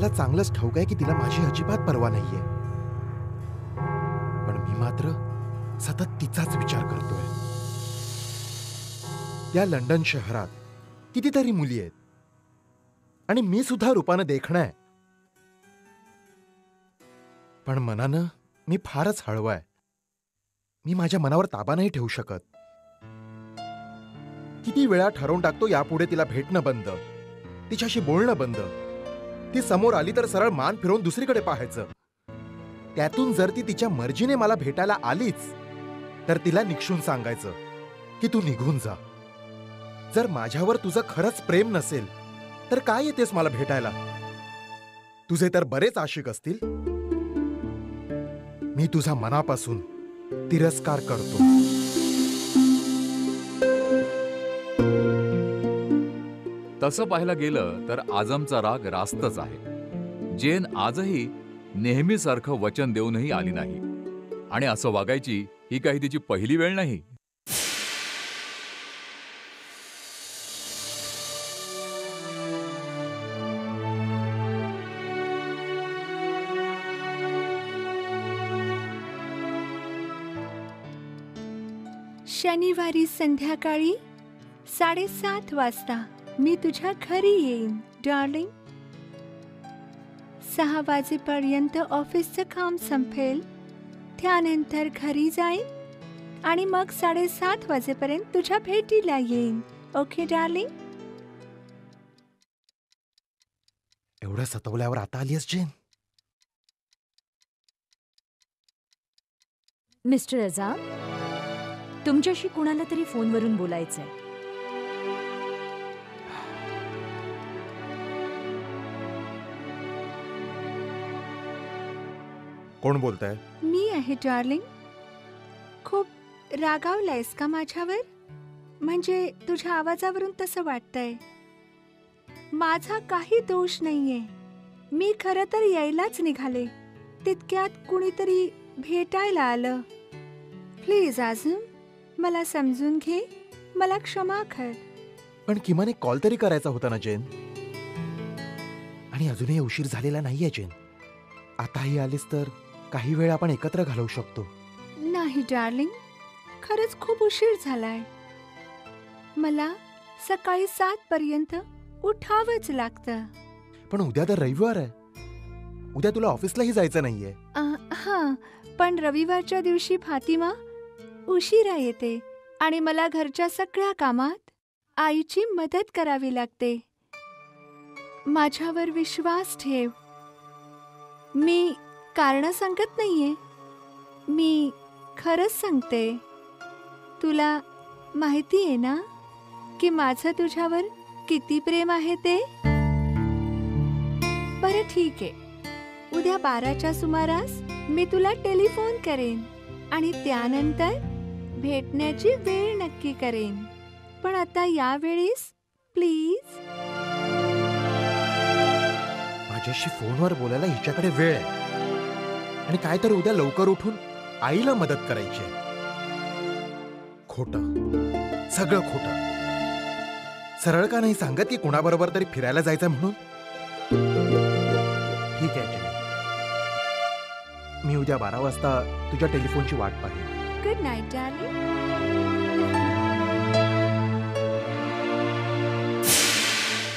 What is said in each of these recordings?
मला चांगलंच ठाऊक आहे की तिला माझी अजिबात पर्वा नाहीये, पण मी मात्र सतत तिचाच विचार करतोय. या लंडन शहरात कितीतरी मुली आहेत आणि मी सुद्धा रूपानं देखणं आहे, पण मनानं मी फारच हळवा आहे. मी माझ्या मनावर ताबा नाही ठेवू शकत. किती वेळा ठरवून टाकतो यापुढे तिला भेटणं बंद, तिच्याशी बोलणं बंद. ती समोर आली तर सरळ मान फिरवून दुसरीकडे पाहायचं. त्यातून जर ती तिच्या मर्जीने मला भेटायला आलीच तर तिला निक्षून सांगायचं की तू निघून जा. जर माझ्यावर तुझं खरंच प्रेम नसेल तर काय येतेस मला भेटायला? तुझे तर बरेच आशिक असतील. मी तुझा मनापासून तिरस्कार करतो. तसं पाहायला गेलं तर आझमचा राग रास्तच आहे. जेन आजही नेहमीसारखं वचन देऊनही आली नाही आणि असं वागायची ही काही तिची पहिली वेळ नाही. शनिवारी संध्याकाळी 7:30 वाजता मी तुझ्या घरी येईन डार्लिंग. 6 वाजेपर्यंत ऑफिसचं काम संपेल, त्यानंतर घरी जाईन आणि मग 7:30 वाजेपर्यंत तुझ्या भेटीला येईन. Okay darling? एवढं सतवल्यावर आता आलीस जेन? मिस्टर अझाम, तुमच्याशी कुणाला तरी फोनवरून बोलायचंय. कोण बोलताय? मी आहे डार्लिंग. खूप रागावलायस का माझ्यावर? म्हणजे तुझ्या आवाजावरून तसं वाटतंय. माझा काही दोष नाहीये. मी खरं तर यायलाच निघाले, तितक्यात कुणीतरी भेटायला आलं. प्लीज आझम, मला समजून घे, मला क्षमा कर. पण किमान एक कॉल तरी करायचा होता ना जेन. आणि अजूनही उशीर झालेला नाहीये जेन. आताही आलीस तर काही वेळ आपण एकत्र घालवू शकतो. नाही डार्लिंग, खरंच खूप उशीर झालाय. मला सकाळी 7 पर्यंत उठावंच लागतं. पण उद्या तर रविवार आहे. उद्या तुला ऑफिसलाही जायचं नाहीये. हां, पण रविवारच्या दिवशी फातिमा उशिरा येते आणि मला घरच्या सगळ्या कामात आईची मदत करावी लागते. माझ्यावर विश्वास ठेव. मी कारण सांगत नाहीये, मी खरंच सांगते. तुला माहिती आहे ना की माझं तुझ्यावर किती प्रेम आहे ते? बरं ठीक आहे, उद्या 12च्या सुमारास मी तुला टेलिफोन करेन आणि त्यानंतर भेटण्याची वेळ नक्की करेन. पण आता यावेळेस प्लीज. माझ्याशी फोनवर बोलायला हिच्याकडे वेळ आहे आणि काय तर उद्या लवकर उठून आईला मदत करायची आहे. खोटं, सगळं खोटं. सरळ का नाही सांगत की कुणाबरोबर तरी फिरायला जायचं म्हणून? ठीक आहे जेन, मी उद्या 12 वाजता तुझ्या टेलिफोनची वाट पाहिन. Good night darling.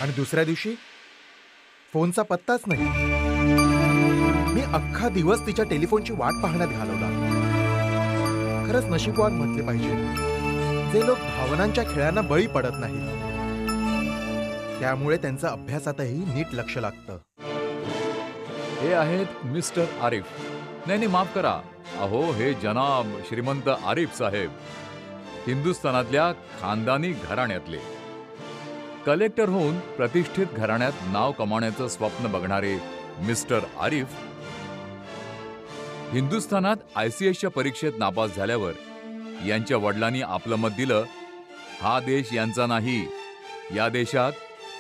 आणि दुसऱ्या दिवशी फोनचा पत्ताच नाही. मी अख्खा दिवस तिच्या टेलिफोनची वाट पाहण्यात घालवला. खरंच नशीबवान म्हटले पाहिजे जे लोक भावनांच्या खेळांना बळी पडत नाहीत. त्यामुळे त्यांचं अभ्यासातही नीट लक्ष लागतं. हे आहेत मिस्टर आरिफ. नाही, माफ करा. अहो, हे जनाब श्रीमंत आरिफ साहेब, हिंदुस्थानातल्या खानदानी घराण्यातले. कलेक्टर होऊन प्रतिष्ठित घराण्यात नाव कमावण्याचं स्वप्न बघणारे मिस्टर आरिफ हिंदुस्थानात ICSच्या परीक्षेत नापास झाल्यावर यांच्या वडिलांनी आपलं मत दिलं, हा देश यांचा नाही, या देशात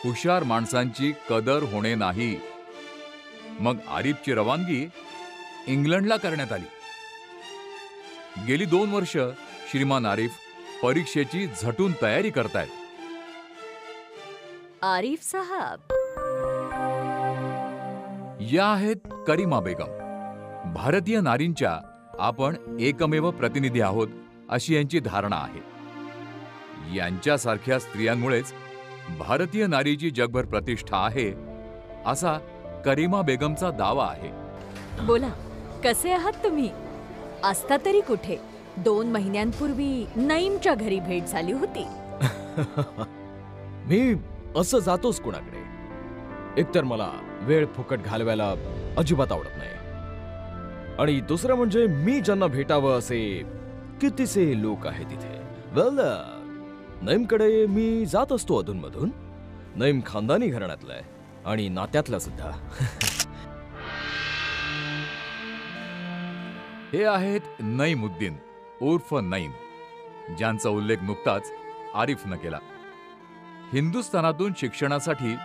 हुशार माणसांची कदर होणे नाही. मग आरिफची रवानगी इंग्लंडला करण्यात आली. गेली 2 वर्ष श्रीमान आरिफ परीक्षेची झटून तयारी करतायत. आरिफ साहब, या आहेत करीमा बेगम. भारतीय नारींच्या आपण एकमेव प्रतिनिधी आहोत अशी यांची धारणा आहे. यांच्यासारख्या स्त्रियांमुळेच भारतीय नारीची जगभर प्रतिष्ठा आहे असा करीमा बेगमचा दावा आहे. बोला, कसे आहात तुम्ही? असता तरी कुठे? 2 महिन्यांपूर्वी नईमच्या घरी भेट झाली होती. मी असं जातोच कुणाकडे. एकतर मला वेळ फुकट घालवायला अजिबात आवडत नाही, आणि दुसरं म्हणजे मी ज्यांना भेटावं असे कितीसे लोक आहेत तिथे. वेल, नईमकडे मी जात असतो अधूनमधून. नईम खानदानी घराण्यातला आहे आणि नात्यातला सुद्धा. हे आहेत नईमुद्दीन उर्फ नईम, ज्यांचा उल्लेख नुकताच आरिफनं केला. हिंदुस्थानातून शिक्षणासाठी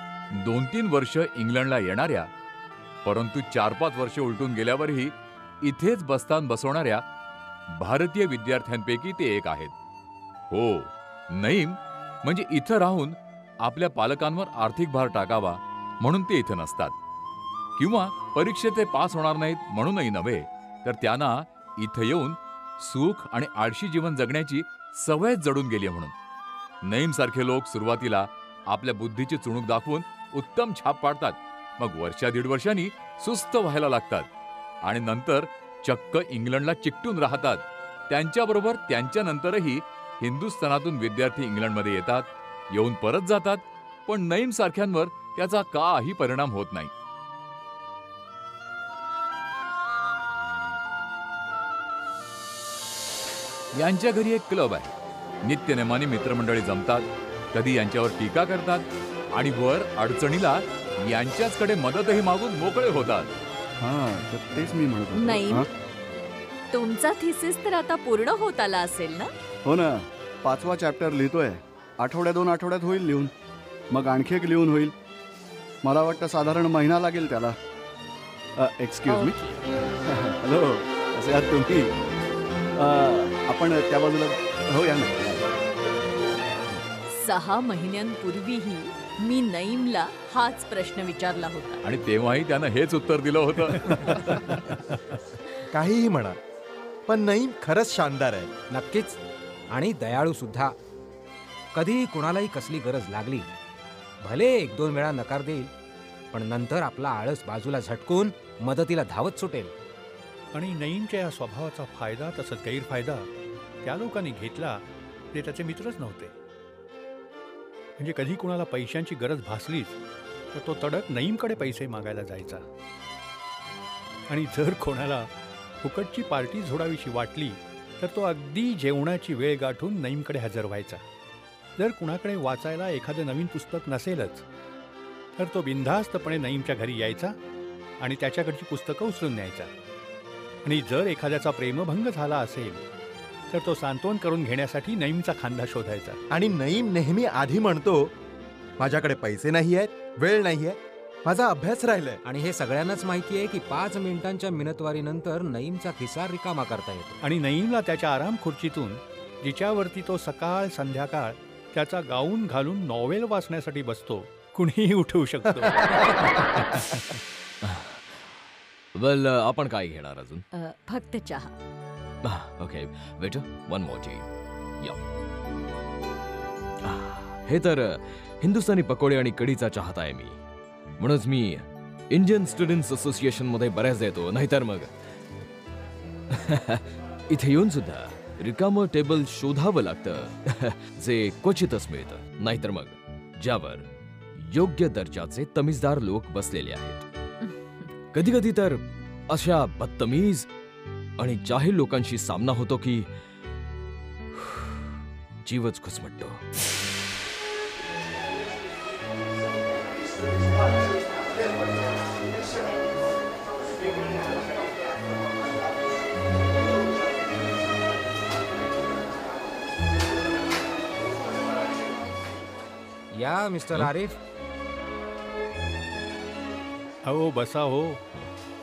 2-3 वर्ष इंग्लंडला येणाऱ्या, परंतु 4-5 वर्ष उलटून गेल्यावरही इथेच बस्तान बसवणाऱ्या भारतीय विद्यार्थ्यांपैकी ते एक आहेत. हो, नईम म्हणजे इथं राहून आपल्या पालकांवर आर्थिक भार टाकावा म्हणून ते इथं नसतात, किंवा परीक्षेत ते पास होणार नाहीत म्हणूनही नव्हे, तर त्यांना इथं येऊन सुख आणि आळशी जीवन जगण्याची सवयच जडून गेली म्हणून. नईम सारखे लोक सुरुवातीला आपल्या बुद्धीची चुणूक दाखवून उत्तम छाप पाडतात, मग 1-1.5 वर्षांनी सुस्त व्हायला लागतात आणि नंतर चक्क इंग्लंडला चिकटून राहतात. त्यांच्याबरोबर त्यांच्यानंतरही हिंदुस्थानातून विद्यार्थी इंग्लंडमध्ये येतात, येऊन परत जातात, पण नईम सारख्यांवर त्याचा काही परिणाम होत नाही. यांच्या घरी एक क्लब आहे. नित्यनेमाने मित्रमंडळी जमतात, कधी यांच्यावर टीका करतात आणि वर अडचणीला यांच्याचकडे मदतही मागून मोकळे होतात. तर तेच मी म्हणतो. नईम, तुमचा थिसिस तर आता पूर्ण होत आला असेल ना? हो ना, 5वा चॅप्टर लिहितोय. 2 आठवड्यात होईल लिहून, मग आणखी एक लिहून होईल. मला वाटतं साधारण महिना लागेल त्याला. Excuse me. हॅलो, कसे आहात तुम्ही? आपण त्या बाजूला हो, या ना. 6 महिन्यांपूर्वीही मी नईमला हाच प्रश्न विचारला होता, आणि तेव्हाही त्यानं हेच उत्तर दिलं होतं. काहीही म्हणा, पण नईम खरंच शानदार आहे. नक्कीच, आणि दयाळू सुद्धा. कधी कुणालाही कसली गरज लागली, भले 1-2 वेळा नकार देईल, पण नंतर आपला आळस बाजूला झटकून मदतीला धावत सुटेल. आणि नईमच्या या स्वभावाचा फायदा तसंच गैरफायदा त्या लोकांनी घेतला ते त्याचे मित्रच नव्हते. म्हणजे कधी कुणाला पैशांची गरज भासलीच तर तो तडक नईमकडे पैसे मागायला जायचा. आणि जर कोणाला फुकटची पार्टी झोडावीशी वाटली तर तो अगदी जेवणाची वेळ गाठून नईमकडे हजर व्हायचा. जर कुणाकडे वाचायला एखादं नवीन पुस्तक नसेलच तर तो बिनधास्तपणे नईमच्या घरी यायचा आणि त्याच्याकडची पुस्तकं उचलून न्यायचा. आणि जर एखाद्याचा प्रेमभंग झाला असेल तर तो सांत्वन करून घेण्यासाठी नईमचा खांदा शोधायचा. आणि नईम नेहमी आधी म्हणतो, माझ्याकडे पैसे नाही आहेत, वेळ नाही आहे, माझा अभ्यास राहिलाय. आणि हे सगळ्यांनाच माहिती आहे की 5 मिनिटांच्या मिनतवारीनंतर नईमचा खिसा रिकामा करता येतो. आणि नईमला त्याच्या आराम खुर्चीतून, जिच्यावरती तो सकाळ संध्याकाळ त्याचा गाऊन घालून नॉवेल वाचण्यासाठी बसतो, कुणीही उठवू शकतो. वेल, आपण काय घेणार अजून? फक्त चहा. Okay, waiter, 1 more tea. या. हे तर हिंदुस्थानी पकोडे आणि कढीचा चाहता आहे मी. म्हणूनच मी इंडियन स्टुडंट्स असोसिएशन मध्ये बऱ्याच येतो. नाहीतर मग इथे येऊन सुद्धा रिकामं टेबल शोधावं लागतं, जे क्वचितच मिळतं. नाहीतर मग ज्यावर योग्य दर्जाचे तमीजदार लोक बसलेले आहेत. कधी कधी तर अशा बदतमीज आणि जाहीर लोकांशी सामना होतो की जीवच घुसमटतो. या मिस्टर आरिफ. अहो बसा हो,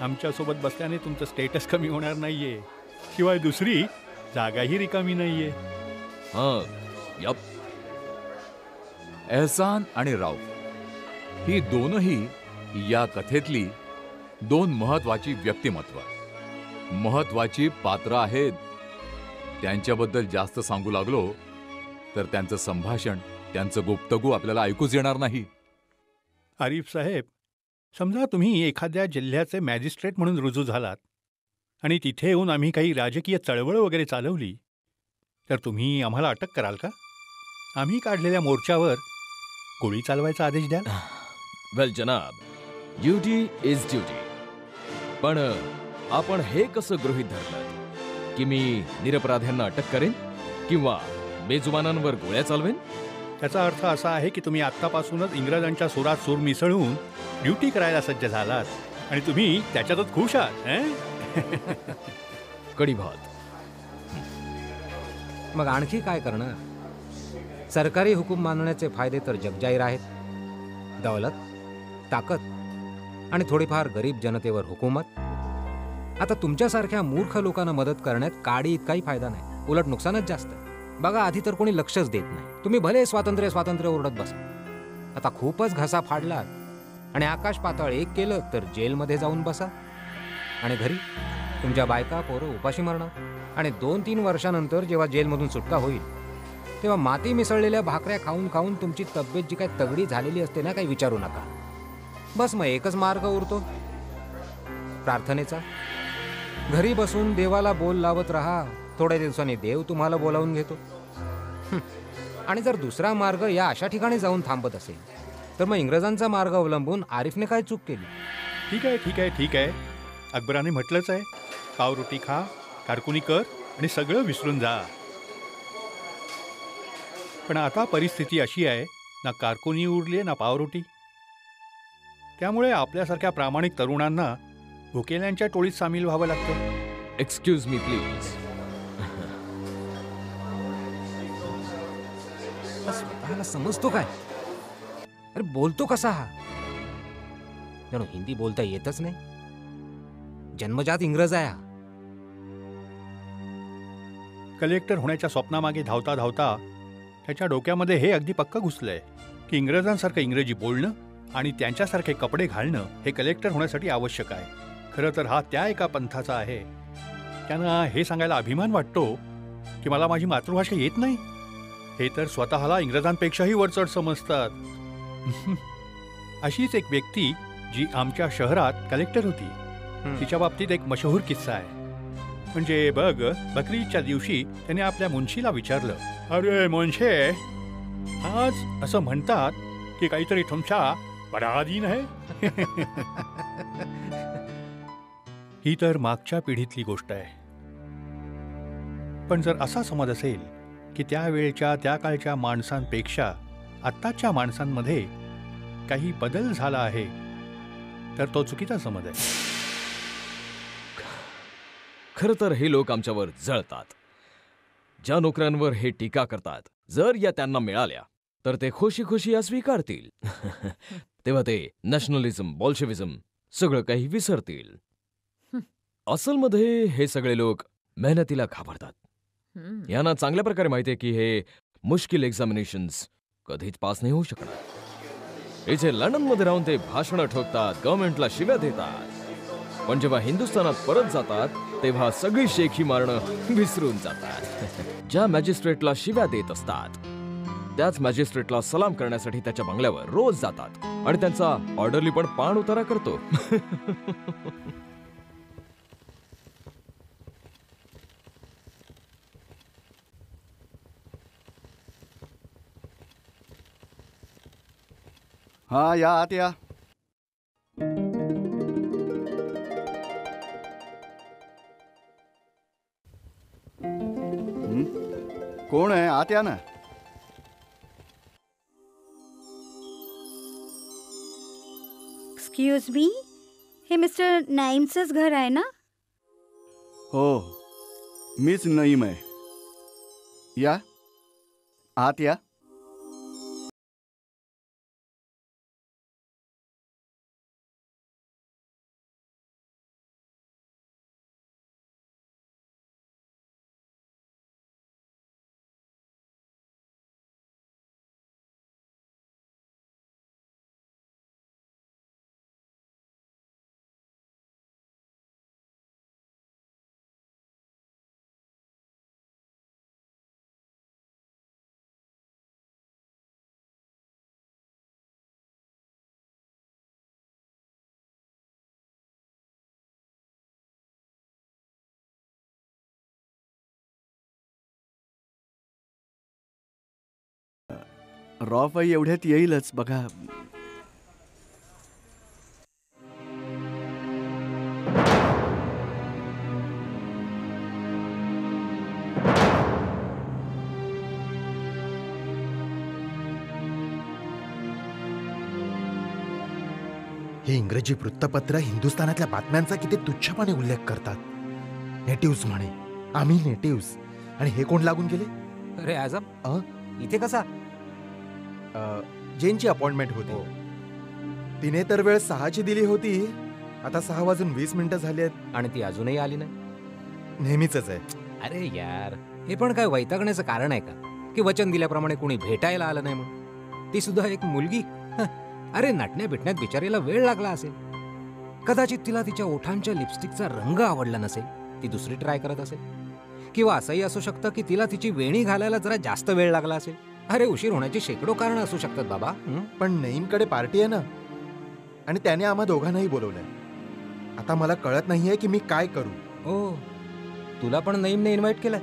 आमच्यासोबत बसल्याने तुमचं स्टेटस कमी होणार नाहीये, शिवाय दुसरी जागाही रिकामी नाहीये. यप. एहसान आणि राऊफ ही दोनही या कथेतली दोन महत्वाची व्यक्तिमत्व, महत्वाची पात्र आहेत. त्यांच्याबद्दल जास्त सांगू लागलो तर त्यांचं संभाषण, त्यांचं गुप्तगू आपल्याला ऐकूच येणार नाही. आरिफ साहेब, समजा तुम्ही एखाद्या जिल्ह्याचे मॅजिस्ट्रेट म्हणून रुजू झालात आणि तिथे येऊन आम्ही काही राजकीय चळवळ वगैरे चालवली, तर तुम्ही आम्हाला अटक कराल का? आम्ही काढलेल्या मोर्चावर गोळी चालवायचा आदेश द्याल? वेल जनाब, ड्युटी इज ड्युटी. पण आपण हे कसं गृहीत धरलं की मी निरपराध्यांना अटक करेन किंवा बेजुबानांवर गोळ्या चालवेन? त्याचा अर्थ असा आहे की तुम्ही आत्तापासूनच इंग्रजांच्या सुरात सूर मिसळून ड्युटी करायला सज्ज झालात आणि तुम्ही त्याच्यातच खुश आहात. कडी भात. मग आणखी काय करणार? सरकारी हुकूम मानण्याचे फायदे तर जगजाहीर आहेत. दौलत, ताकद आणि थोडीफार गरीब जनतेवर हुकूमत. आता तुमच्यासारख्या मूर्ख लोकांना मदत करण्यात काडी इतकाही फायदा नाही, उलट नुकसानच जास्त आहे. बघा, आधी तर कोणी लक्षच देत नाही. तुम्ही भले स्वातंत्र्य स्वातंत्र्य ओरडत बसा. आता खूपच घसा फाडलात आणि आकाश पाताळ एक केलं तर जेलमध्ये जाऊन बसा. आणि घरी तुमच्या बायका पोरं उपाशी मरणार. आणि 2-3 वर्षानंतर जेव्हा जेलमधून सुटका होईल तेव्हा माती मिसळलेल्या भाकऱ्या खाऊन खाऊन तुमची तब्येत जी काय तगडी झालेली असते ना, काही विचारू नका. बस मग एकच मार्ग उरतो, प्रार्थनेचा. घरी बसून देवाला बोल लावत राहा. थोड्या दिवसांनी देव तुम्हाला बोलावून घेतो. आणि जर दुसरा मार्ग या अशा ठिकाणी जाऊन थांबत असेल तर मग इंग्रजांचा मार्ग अवलंबून आरिफने काय चूक केली? ठीक आहे, ठीक आहे, ठीक आहे. अकबराने म्हटलंच आहे, पावरोटी खा, कारकुनी कर आणि सगळं विसरून जा. पण आता परिस्थिती अशी आहे, ना कारकुनी उरली आहे ना पावरोटी. त्यामुळे आपल्यासारख्या प्रामाणिक तरुणांना भुकेल्यांच्या टोळीत सामील व्हावं लागतं. Excuse me please. स्वतःला समजतो काय? अरे बोलतो कसा हा? जणू हिंदी बोलता येतच नाही. जन्मजात इंग्रज आहे हा. कलेक्टर होण्याच्या स्वप्नामागे धावता धावता त्याच्या डोक्यामध्ये हे अगदी पक्क घुसलंय की इंग्रजांसारखं इंग्रजी बोलणं आणि त्यांच्यासारखे कपडे घालणं हे कलेक्टर होण्यासाठी आवश्यक आहे. खरं तर हा त्या एका पंथाचा आहे. त्यांना हे सांगायला अभिमान वाटतो की मला माझी मातृभाषा येत नाही. हे तर स्वतःला इंग्रजांपेक्षाही वरचढ समजतात. अशीच एक व्यक्ती जी आमच्या शहरात कलेक्टर होती, तिच्या बाबतीत एक मशहूर किस्सा आहे. म्हणजे बघ, बकरीच्या दिवशी त्याने आपल्या मुन्शीला विचारलं, अरे मुन्शे, आज असं म्हणतात की काहीतरी तुमच्या पराधीन आहे. ही तर मागच्या पिढीतली गोष्ट आहे. पण जर असा समज असेल की त्यावेळच्या त्या काळच्या माणसांपेक्षा आत्ताच्या माणसांमध्ये काही बदल झाला आहे, तर तो चुकीचा समज आहे. खरं तर हे लोक आमच्यावर जळतात. ज्या नोकऱ्यांवर हे टीका करतात, जर या त्यांना मिळाल्या तर ते खुशी खुशी या स्वीकारतील. तेव्हा ते नॅशनलिझम, बॉल्शेविझम सगळं काही विसरतील. असलमध्ये हे सगळे लोक मेहनतीला घाबरतात. यांना चांगल्या प्रकारे माहिती आहे की हे मुश्किल एक्झामिनेशन्स कधीच पास नाही होऊ शकणार. इथे लंडनमध्ये राहून ते भाषणं ठोकतात, गव्हर्नमेंटला शिव्या देतात. पण जेव्हा हिंदुस्थानात परत जातात तेव्हा सगळी शेखी मारणं विसरून जातात. ज्या मॅजिस्ट्रेटला शिव्या देत असतात त्याच मॅजिस्ट्रेटला सलाम करण्यासाठी त्याच्या बंगल्यावर रोज जातात आणि त्यांचा ऑर्डरली पण पाण उतारा करतो. हा, या आत या. कोण आहे? आत या ना. एक्सक्यूज मी, हे मिस्टर नाईमचंच घर आहे ना? हो, मीच नईम आहे. या आत या. रॉफही एवढ्यात येईलच बघा. हे इंग्रजी वृत्तपत्र हिंदुस्थानातल्या बातम्यांचा किती तुच्छपणे उल्लेख करतात. नेटिव्स म्हणे, आम्ही नेटिव्स. आणि हे कोण लागून गेले? अरे आझम, इथे कसा? जेनची अपॉइंटमेंट होती. तिने तर वेळ 6ची दिली होती. आता 6:20 झाली आहेत आणि ती अजूनही आली नाही. नेहमीच आहे. अरे यार, हे पण काय वैतागण्याचं कारण आहे का की वचन दिल्याप्रमाणे कोणी भेटायला आलं नाही म्हणून? ती सुद्धा एक मुलगी. अरे नटण्या बिटण्यात बिचारीला वेळ लागला असेल. कदाचित तिला तिच्या ओठांच्या लिपस्टिकचा रंग आवडला नसेल, ती दुसरी ट्राय करत असेल. किंवा असंही असू शकतं की तिला तिची वेणी घालायला जरा जास्त वेळ लागला असेल. अरे उशीर होण्याची शेकडो कारणं असू शकतात बाबा. पण नईमकडे पार्टी आहे ना, आणि त्याने आम्हा दोघांनाही बोलवलंय. आता मला कळत नाहीये की मी काय करू. ओ, तुला पण नईमने इन्व्हाइट केलंय?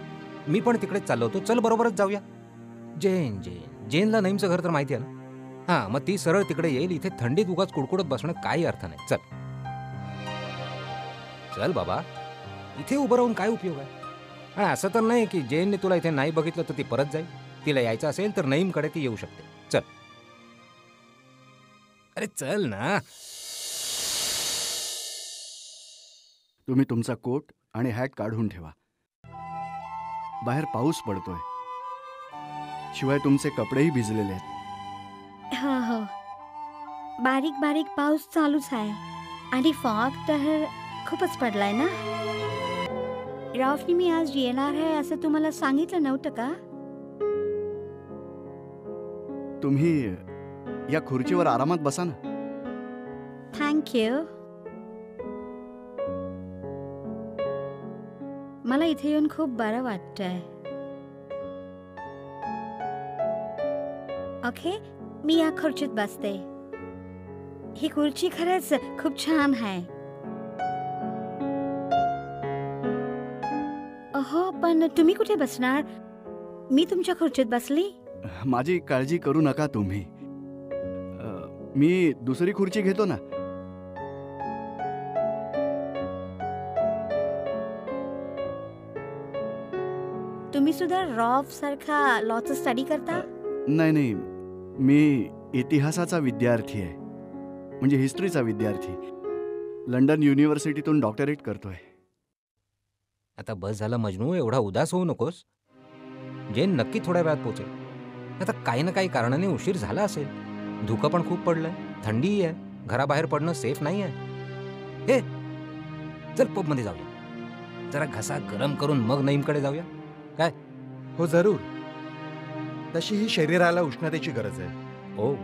मी पण तिकडेच चाललो होतो. चल बरोबरच जाऊया. जेनला नईमचं घर तर माहिती आहे ना? हा, मग ती सरळ तिकडे येईल. इथे थंडीत उगाच कुडकुडत बसणं काही अर्थ नाही. चल चल बाबा, इथे उभं राहून काय उपयोग आहे? आणि असं तर नाही की जेनने तुला इथे नाही बघितलं तर ती परत जाईल. तिला यायचं असेल तर नईमकडे ती येऊ शकते. चल, अरे चल ना. तुम्ही तुमचा कोट आणि हॅट काढून ठेवा. बाहेर पाऊस पडतोय. शिवाय तुमचे कपडेही भिजलेले आहेत. हो हो, बारीक बारीक पाऊस चालूच आहे. आणि फॉग तर खूपच पडलाय ना. रावफनी मी आज येणार आहे असं तुम्हाला सांगितलं नव्हतं का? तुम्ही या खुर्चीवर आरामात बसा ना. थँक्यू. मला इथे येऊन खूप बरं वाटतंय. ओके, मी या खुर्चीत बसते. ही खुर्ची खरंच खूप छान आहे. हो, पण तुम्ही कुठे बसणार? मी तुमच्या खुर्चीत बसली. माझी काळजी करू नका तुम्ही. मी दुसरी खुर्ची घेतो ना. तुम्ही सुद्धा रॉफ सारखा लॉचं स्टडी करता? नाही नाही, मी इतिहासाचा विद्यार्थी आहे. म्हणजे हिस्ट्रीचा विद्यार्थी. लंडन युनिव्हर्सिटीतून डॉक्टरेट करतोय. आता बस झालं मजनू, एवढा उदास होऊ नकोस. जेन नक्की थोड्या वेळात पोहोचेल. आता काही ना काही कारणाने उशीर झाला असेल. धुकं पण खूप पडलंय, थंडीही आहे. घराबाहेर पडणं सेफ नाही आहे. हे चल, पबमध्ये जाऊया. जरा घसा गरम करून मग नईमकडे जाऊया. काय? हो जरूर. तशी ही शरीराला उष्णतेची गरज आहे. ओ,